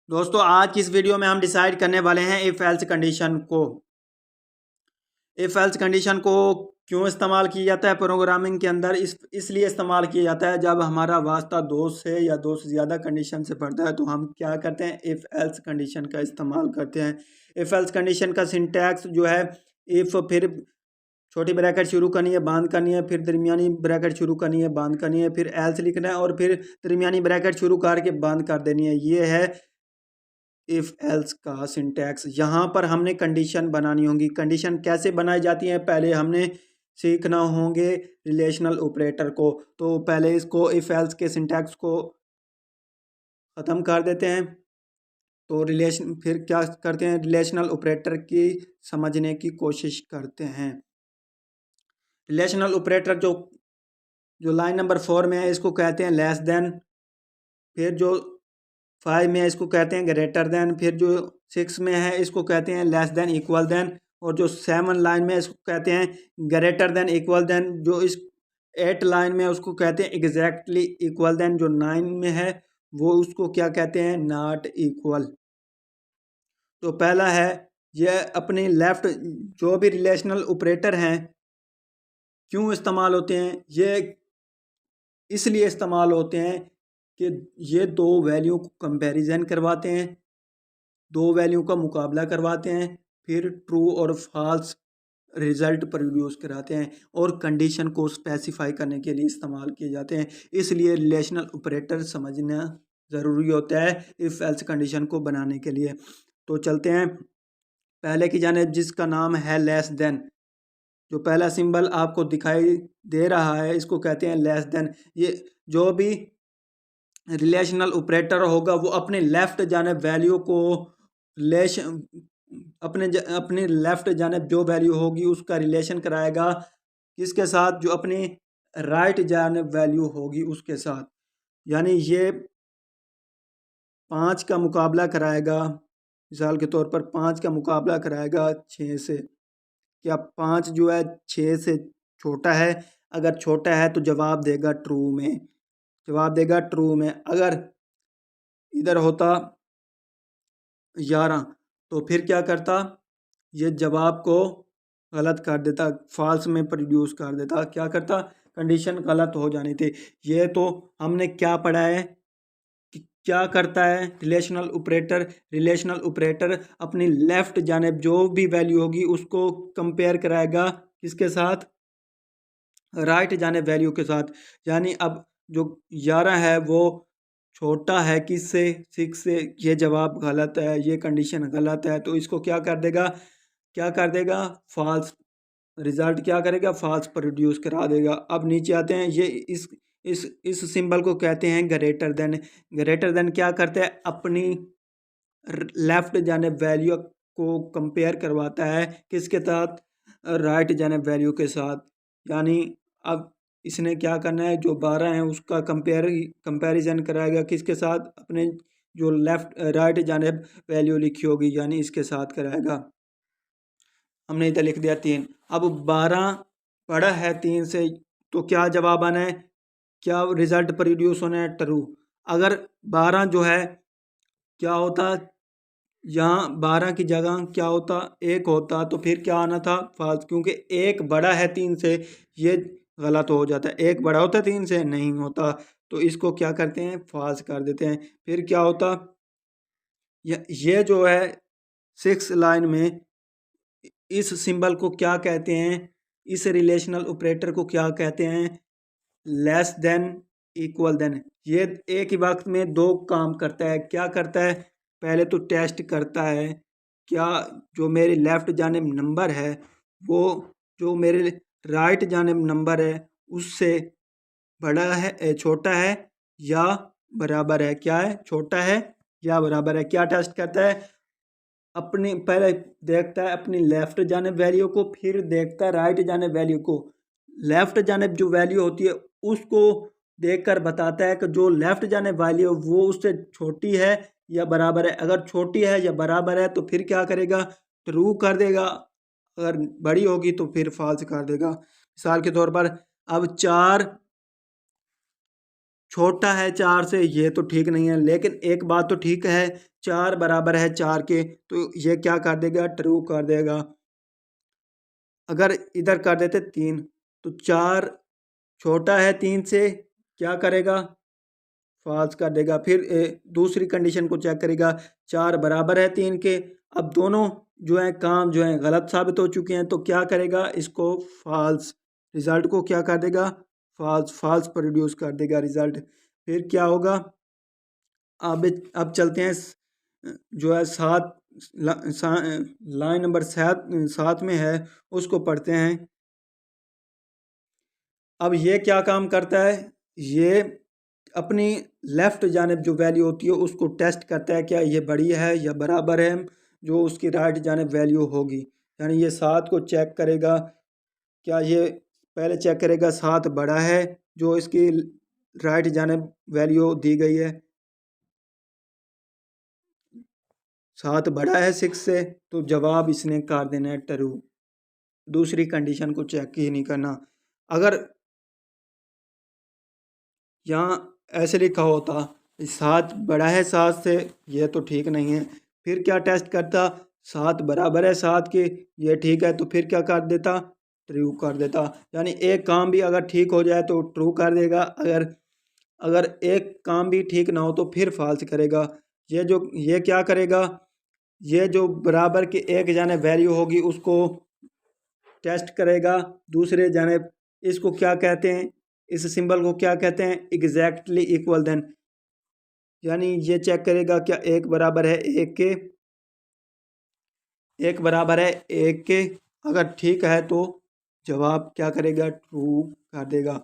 दोस्तों आज की इस वीडियो में हम डिसाइड करने वाले हैं इफ एल्स कंडीशन को। इफ एल्स कंडीशन को क्यों इस्तेमाल किया जाता है प्रोग्रामिंग के अंदर, इसलिए इस्तेमाल किया जाता है जब हमारा वास्ता दो से या दो से ज़्यादा कंडीशन से पड़ता है तो हम क्या करते हैं, इफ एल्स कंडीशन का इस्तेमाल करते हैं। इफ एल्स कंडीशन का सिंटैक्स जो है, इफ फिर छोटी ब्रैकेट शुरू करनी है, बांध करनी है, फिर दरमियानी ब्रैकेट शुरू करनी है, बांध करनी है, फिर एल्स लिखना है और फिर दरमियानी ब्रैकेट शुरू करके बांध कर देनी है। ये है इफ एल्स का सिंटैक्स। यहाँ पर हमने कंडीशन बनानी होगी। कंडीशन कैसे बनाई जाती है, पहले हमने सीखना होंगे रिलेशनल ऑपरेटर को। तो पहले इसको इफ एल्स के सिंटैक्स को ख़त्म कर देते हैं। तो रिलेशन फिर क्या करते हैं, रिलेशनल ऑपरेटर की समझने की कोशिश करते हैं। रिलेशनल ऑपरेटर जो जो लाइन नंबर 4 में है इसको कहते हैं लेस देन। फिर जो 5 में है इसको कहते हैं ग्रेटर देन। फिर जो 6 में है इसको कहते हैं लेस देन इक्वल देन। और जो 7 लाइन में इसको कहते हैं ग्रेटर देन इक्वल देन। जो इस 8 लाइन में उसको कहते हैं एग्जैक्टली इक्वल देन। जो 9 में है वो उसको क्या कहते हैं, नॉट इक्वल। तो पहला है, ये अपने लेफ्ट जो भी रिलेशनल ऑपरेटर हैं क्यों इस्तेमाल होते हैं, ये इसलिए इस्तेमाल होते हैं कि ये दो वैल्यू को कंपैरिजन करवाते हैं, दो वैल्यू का मुकाबला करवाते हैं, फिर ट्रू और फॉल्स रिजल्ट प्रोड्यूस कराते हैं और कंडीशन को स्पेसिफाई करने के लिए इस्तेमाल किए जाते हैं। इसलिए रिलेशनल ऑपरेटर समझना ज़रूरी होता है इफ़ एल्स कंडीशन को बनाने के लिए। तो चलते हैं पहले की जानिब, जिसका नाम है लेस देन। जो पहला सिंबल आपको दिखाई दे रहा है इसको कहते हैं लेस देन। ये जो भी रिलेशनल ऑपरेटर होगा वो अपने लेफ्ट जानिब वैल्यू को रिलेशन अपने लेफ्ट जानिब जो वैल्यू होगी उसका रिलेशन कराएगा किसके साथ, जो अपनी राइट जानिब वैल्यू होगी उसके साथ। यानी ये 5 का मुकाबला कराएगा, मिसाल के तौर पर 5 का मुकाबला कराएगा 6 से। क्या 5 जो है 6 से छोटा है? अगर छोटा है तो जवाब देगा ट्रू में, जवाब देगा ट्रू में। अगर इधर होता 11 तो फिर क्या करता, ये जवाब को गलत कर देता, फॉल्स में प्रोड्यूस कर देता। क्या करता, कंडीशन गलत हो जानी थी। ये तो हमने क्या पढ़ा है कि क्या करता है रिलेशनल ऑपरेटर अपनी लेफ्ट जानिब जो भी वैल्यू होगी उसको कंपेयर कराएगा किसके साथ, राइट जानिब वैल्यू के साथ। यानी अब जो 11 है वो छोटा है किससे, 6 से। ये जवाब गलत है, ये कंडीशन गलत है, तो इसको क्या कर देगा, क्या कर देगा, फॉल्स रिजल्ट क्या करेगा, फॉल्स प्रोड्यूस करा देगा। अब नीचे आते हैं, ये इस सिंबल को कहते हैं ग्रेटर देन। ग्रेटर देन क्या करता है, अपनी लेफ्ट जानिब वैल्यू को कंपेयर करवाता है किसके साथ, राइट जानिब वैल्यू के साथ। यानी अब इसने क्या करना है, जो 12 है उसका कंपैरिजन कराएगा किसके साथ, अपने जो लेफ्ट राइट जानिब वैल्यू लिखी होगी यानी इसके साथ कराएगा। हमने इधर लिख दिया 3। अब 12 बड़ा है 3 से तो क्या जवाब आना है, क्या रिजल्ट प्रोड्यूस होना है, ट्रू। अगर 12 जो है क्या होता, यहाँ 12 की जगह क्या होता, 1 होता, तो फिर क्या आना था, फॉल्स। क्योंकि 1 बड़ा है 3 से, ये गलत हो जाता है। 1 बड़ा होता है 3 से, नहीं होता, तो इसको क्या करते हैं, फॉल्स कर देते हैं। फिर क्या होता, ये जो है 6 लाइन में इस सिंबल को क्या कहते हैं, इस रिलेशनल ऑपरेटर को क्या कहते हैं, लेस देन इक्वल देन। ये एक ही वक्त में दो काम करता है। क्या करता है, पहले तो टेस्ट करता है क्या जो मेरे लेफ्ट जानिब नंबर है वो जो मेरे राइट जानिब नंबर है उससे बड़ा है, छोटा है या बराबर है। क्या है, छोटा है या बराबर है। क्या टेस्ट करता है, अपनी पहले देखता है अपनी लेफ्ट जानिब वैल्यू को, फिर देखता है राइट जानिब वैल्यू को। लेफ्ट जानिब जो वैल्यू होती है उसको देखकर बताता है कि जो लेफ्ट जानिब वैल्यू वो उससे छोटी है या बराबर है। अगर छोटी है या बराबर है तो फिर क्या करेगा, ट्रू कर देगा। अगर बड़ी होगी तो फिर फॉल्स कर देगा। मिसाल के तौर पर अब 4 छोटा है 4 से, ये तो ठीक नहीं है। लेकिन एक बात तो ठीक है, 4 बराबर है 4 के, तो ये क्या कर देगा, ट्रू कर देगा। अगर इधर कर देते 3, तो 4 छोटा है 3 से, क्या करेगा, फॉल्स कर देगा। फिर दूसरी कंडीशन को चेक करेगा, 4 बराबर है 3 के। अब दोनों जो है काम जो है गलत साबित हो चुके हैं, तो क्या करेगा, इसको फॉल्स, रिजल्ट को क्या कर देगा, फॉल्स, फॉल्स प्रोड्यूस कर देगा रिजल्ट। फिर क्या होगा, अब चलते हैं जो है लाइन नंबर 7 में है, उसको पढ़ते हैं। अब ये क्या काम करता है, ये अपनी लेफ्ट जानिब जो वैल्यू होती है उसको टेस्ट करता है, क्या ये बड़ी है या बराबर है जो उसकी राइट जानिब वैल्यू होगी। यानी ये 7 को चेक करेगा, क्या ये पहले चेक करेगा 7 बड़ा है जो इसकी राइट जानिब वैल्यू दी गई है, 7 बड़ा है 6 से, तो जवाब इसने कर देना है ट्रू। दूसरी कंडीशन को चेक ही नहीं करना। अगर यहाँ ऐसे लिखा होता 7 बड़ा है 7 से, ये तो ठीक नहीं है। फिर क्या टेस्ट करता, 7 बराबर है 7 के, ये ठीक है, तो फिर क्या कर देता, ट्रू कर देता। यानी एक काम भी अगर ठीक हो जाए तो ट्रू कर देगा, अगर अगर एक काम भी ठीक ना हो तो फिर फॉल्स करेगा। ये क्या करेगा, ये जो बराबर के एक जाने वैल्यू होगी उसको टेस्ट करेगा दूसरे जानिब। इसको क्या कहते हैं, इस सिंबल को क्या कहते हैं, एग्जैक्टली इक्वल देन। यानी ये चेक करेगा क्या एक बराबर है एक के, एक बराबर है एक के, अगर ठीक है तो जवाब क्या करेगा, ट्रू कर देगा।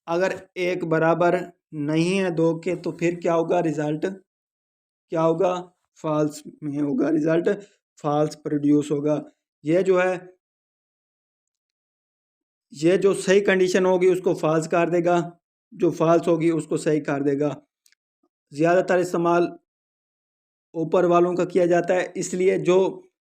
अगर एक बराबर नहीं है दो के, तो फिर क्या होगा, रिजल्ट क्या होगा, फॉल्स में होगा, रिजल्ट फॉल्स प्रोड्यूस होगा। ये जो है, ये जो सही कंडीशन होगी उसको फॉल्स कर देगा, जो फॉल्स होगी उसको सही कर देगा। ज़्यादातर इस्तेमाल ऊपर वालों का किया जाता है, इसलिए जो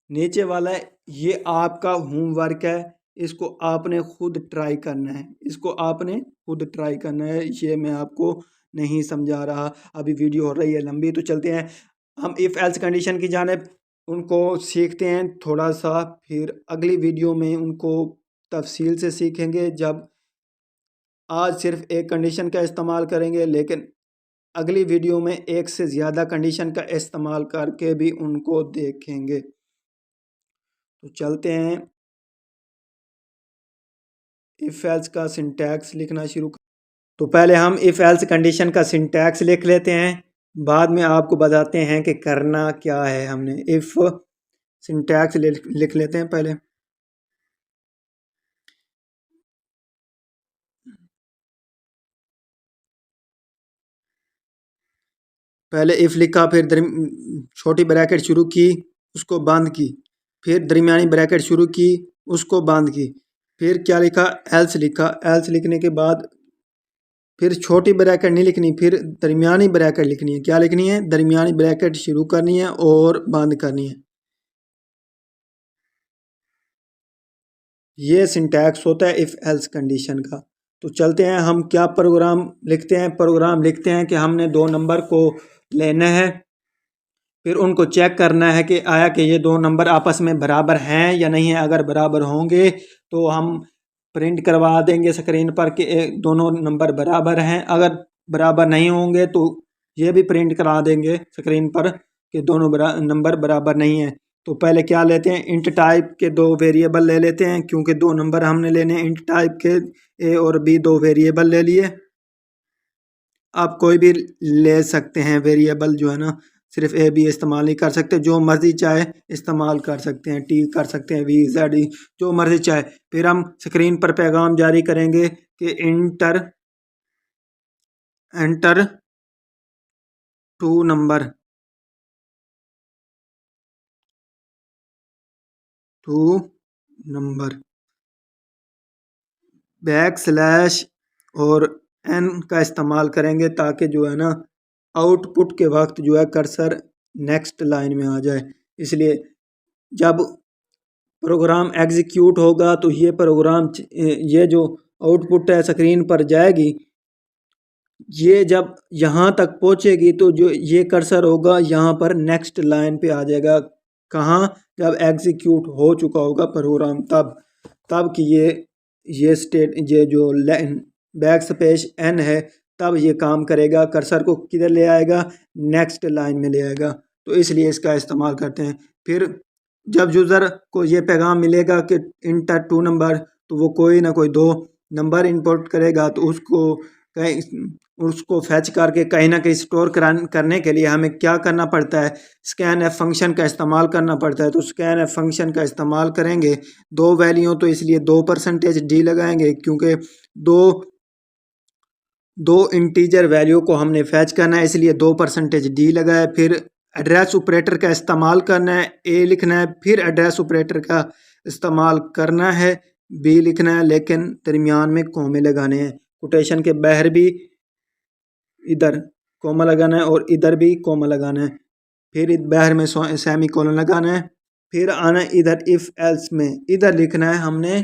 नीचे वाला है ये आपका होमवर्क है, इसको आपने खुद ट्राई करना है, इसको आपने खुद ट्राई करना है। ये मैं आपको नहीं समझा रहा, अभी वीडियो हो रही है लंबी, तो चलते हैं हम इफ़ एल्स कंडीशन की जानिब, उनको सीखते हैं थोड़ा सा, फिर अगली वीडियो में उनको तफसील से सीखेंगे। जब आज सिर्फ एक कंडीशन का इस्तेमाल करेंगे, लेकिन अगली वीडियो में एक से ज़्यादा कंडीशन का इस्तेमाल करके भी उनको देखेंगे। तो चलते हैं, इफ़ एल्स का सिंटैक्स लिखना शुरू कर। तो पहले हम इफ़ एल्स कंडीशन का सिंटैक्स लिख लेते हैं, बाद में आपको बताते हैं कि करना क्या है हमने। इफ़ सिंटैक्स लिख लेते हैं पहले। पहले इफ़ लिखा, फिर छोटी ब्रैकेट शुरू की, उसको बंद की, फिर दरमियानी ब्रैकेट शुरू की, उसको बंद की, फिर क्या लिखा, एल्स लिखा। एल्स लिखने के बाद फिर छोटी ब्रैकेट नहीं लिखनी, फिर दरमियानी ब्रैकेट लिखनी है। क्या लिखनी है, दरमियानी ब्रैकेट शुरू करनी है और बंद करनी है। ये सिंटैक्स होता है इफ़ एल्स कंडीशन का। तो चलते हैं, हम क्या प्रोग्राम लिखते हैं, प्रोग्राम लिखते हैं कि हमने दो नंबर को लेना है, फिर उनको चेक करना है कि आया कि ये दो नंबर आपस में बराबर हैं या नहीं है। अगर बराबर होंगे तो हम प्रिंट करवा देंगे स्क्रीन पर कि दोनों नंबर बराबर हैं। अगर बराबर नहीं होंगे तो ये भी प्रिंट करा देंगे स्क्रीन पर कि दोनों नंबर बराबर नहीं हैं। तो पहले क्या लेते हैं, इंट टाइप के दो वेरिएबल ले लेते हैं, क्योंकि दो नंबर हमने लेने हैं इंट टाइप के, ए और बी दो वेरिएबल ले लिए। आप कोई भी ले सकते हैं वेरिएबल, जो है ना, सिर्फ ए बी इस्तेमाल नहीं कर सकते, जो मर्जी चाहे इस्तेमाल कर सकते हैं, टी कर सकते हैं, वी जेड ई, जो मर्जी चाहे। फिर हम स्क्रीन पर पैगाम जारी करेंगे कि enter two number, two number, back slash और एन का इस्तेमाल करेंगे, ताकि जो है ना आउटपुट के वक्त जो है कर्सर नेक्स्ट लाइन में आ जाए। इसलिए जब प्रोग्राम एग्जीक्यूट होगा तो ये प्रोग्राम, ये जो आउटपुट है स्क्रीन पर जाएगी, ये जब यहाँ तक पहुँचेगी तो जो ये कर्सर होगा यहाँ पर नेक्स्ट लाइन पे आ जाएगा। कहाँ? जब एग्जीक्यूट हो चुका होगा प्रोग्राम, तब कि ये स्टेट ये जो बैक स्पेस n है तब ये काम करेगा, कर्सर को किधर ले आएगा? नेक्स्ट लाइन में ले आएगा। तो इसलिए इसका इस्तेमाल करते हैं। फिर जब यूज़र को ये पैगाम मिलेगा कि इंटर 2 नंबर, तो वो कोई ना कोई 2 नंबर इनपुट करेगा, तो उसको फैच करके कहीं ना कहीं स्टोर करने के लिए हमें क्या करना पड़ता है? स्कैन एफ फंक्शन का इस्तेमाल करना पड़ता है। तो स्कैन एफ फंक्शन का इस्तेमाल करेंगे, 2 वैल्यू तो इसलिए 2%d लगाएंगे, क्योंकि दो इंटीजर वैल्यू को हमने फैच करना है, इसलिए 2%d लगाया। फिर एड्रेस ऑपरेटर का इस्तेमाल करना है, a लिखना है, फिर एड्रेस ऑपरेटर का इस्तेमाल करना है, b लिखना है, लेकिन दरमियान में कॉमे लगाने हैं। कोटेशन के बाहर भी इधर कॉमा लगाना है और इधर भी कॉमा लगाना है, फिर बाहर में सेमी कोलन लगाना है। फिर आना इधर इफ एल्स में, इधर लिखना है हमने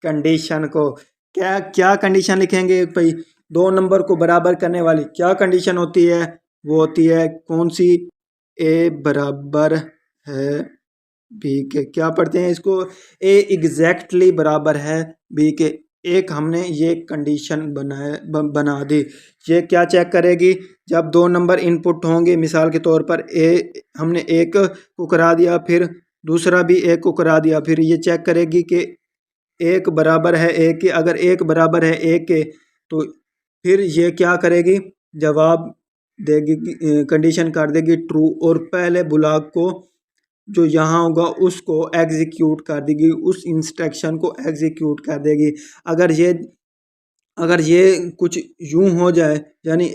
कंडीशन को। क्या क्या कंडीशन लिखेंगे भाई? 2 नंबर को बराबर करने वाली क्या कंडीशन होती है? वो होती है कौन सी? ए बराबर है बी के। क्या पढ़ते हैं इसको? ए एग्जैक्टली बराबर है बी के। एक हमने ये कंडीशन बना दी। ये क्या चेक करेगी? जब 2 नंबर इनपुट होंगे, मिसाल के तौर पर हमने एक को करा दिया, फिर दूसरा भी एक को करा दिया, फिर ये चेक करेगी कि एक बराबर है एक के। अगर एक बराबर है एक के तो फिर ये क्या करेगी? जवाब देगी, कंडीशन कर देगी ट्रू, और पहले ब्लॉक को जो यहाँ होगा उसको एग्जीक्यूट कर देगी, उस इंस्ट्रक्शन को एग्जीक्यूट कर देगी। अगर ये कुछ यूं हो जाए, यानी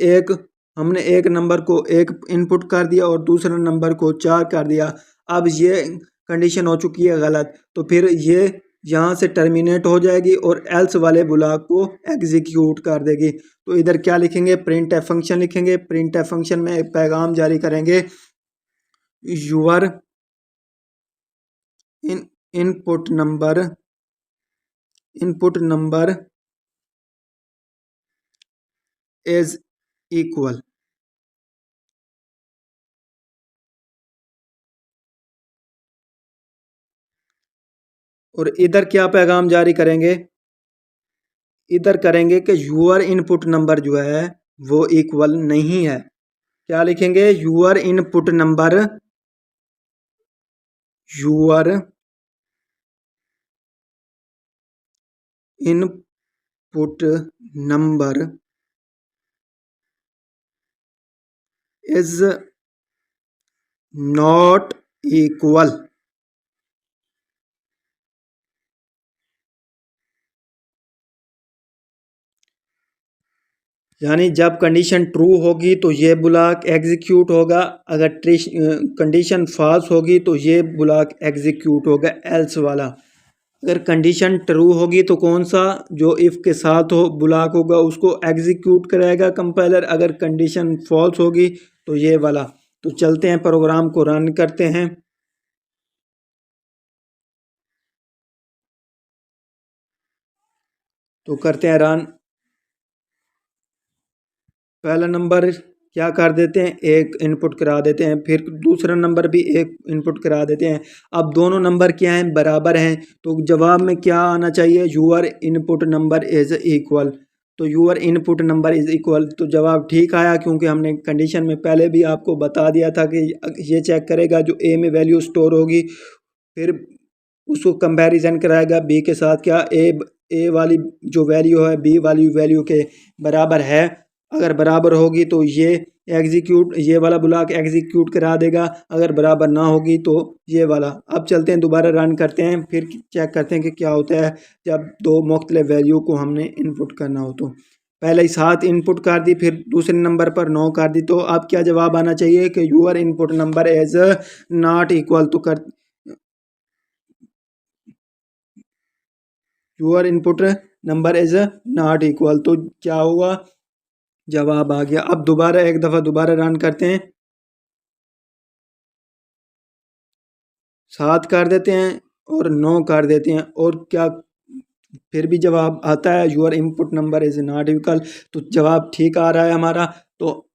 हमने एक नंबर को एक इनपुट कर दिया और दूसरे नंबर को 4 कर दिया, अब ये कंडीशन हो चुकी है गलत, तो फिर ये यहाँ से टर्मिनेट हो जाएगी और एल्स वाले ब्लॉक को एग्जीक्यूट कर देगी। तो इधर क्या लिखेंगे? प्रिंट एफ फंक्शन लिखेंगे। प्रिंट एफ फंक्शन में एक पैगाम जारी करेंगे, your input number is equal. और इधर क्या पैगाम जारी करेंगे? इधर करेंगे कि यूर इनपुट नंबर जो है वो इक्वल नहीं है। क्या लिखेंगे? Your input number is not equal. यानी जब कंडीशन ट्रू होगी तो ये ब्लॉक एग्जीक्यूट होगा, अगर कंडीशन फॉल्स होगी तो ये ब्लॉक एग्जीक्यूट होगा, एल्स वाला। अगर कंडीशन ट्रू होगी तो कौन सा? जो इफ़ के साथ हो ब्लॉक होगा उसको एग्जीक्यूट कराएगा कंपाइलर। अगर कंडीशन फॉल्स होगी तो ये वाला। तो चलते हैं प्रोग्राम को रन करते हैं। तो करते हैं रन। पहला नंबर क्या कर देते हैं? एक इनपुट करा देते हैं, फिर दूसरा नंबर भी एक इनपुट करा देते हैं। अब दोनों नंबर क्या हैं? बराबर हैं। तो जवाब में क्या आना चाहिए? Your input number is equal. तो your input number is equal, तो जवाब ठीक आया, क्योंकि हमने कंडीशन में पहले भी आपको बता दिया था कि ये चेक करेगा जो ए में वैल्यू स्टोर होगी, फिर उसको कंपैरिजन कराएगा बी के साथ। क्या ए वाली जो वैल्यू है बी वाली वैल्यू के बराबर है? अगर बराबर होगी तो ये वाला ब्लॉक एग्जीक्यूट करा देगा, अगर बराबर ना होगी तो ये वाला। अब चलते हैं दोबारा रन करते हैं, फिर चेक करते हैं कि क्या होता है जब 2 मुख्तलिफ वैल्यू को हमने इनपुट करना हो। तो पहले ही 7 इनपुट कर दी, फिर दूसरे नंबर पर 9 कर दी। तो अब क्या जवाब आना चाहिए कि your input number is not equal. तो your input number is not equal, तो क्या हुआ? जवाब आ गया। अब दोबारा एक दफ़ा दोबारा रन करते हैं, 7 कर देते हैं और 9 कर देते हैं, और क्या फिर भी जवाब आता है your input number is not equal, तो जवाब ठीक आ रहा है हमारा। तो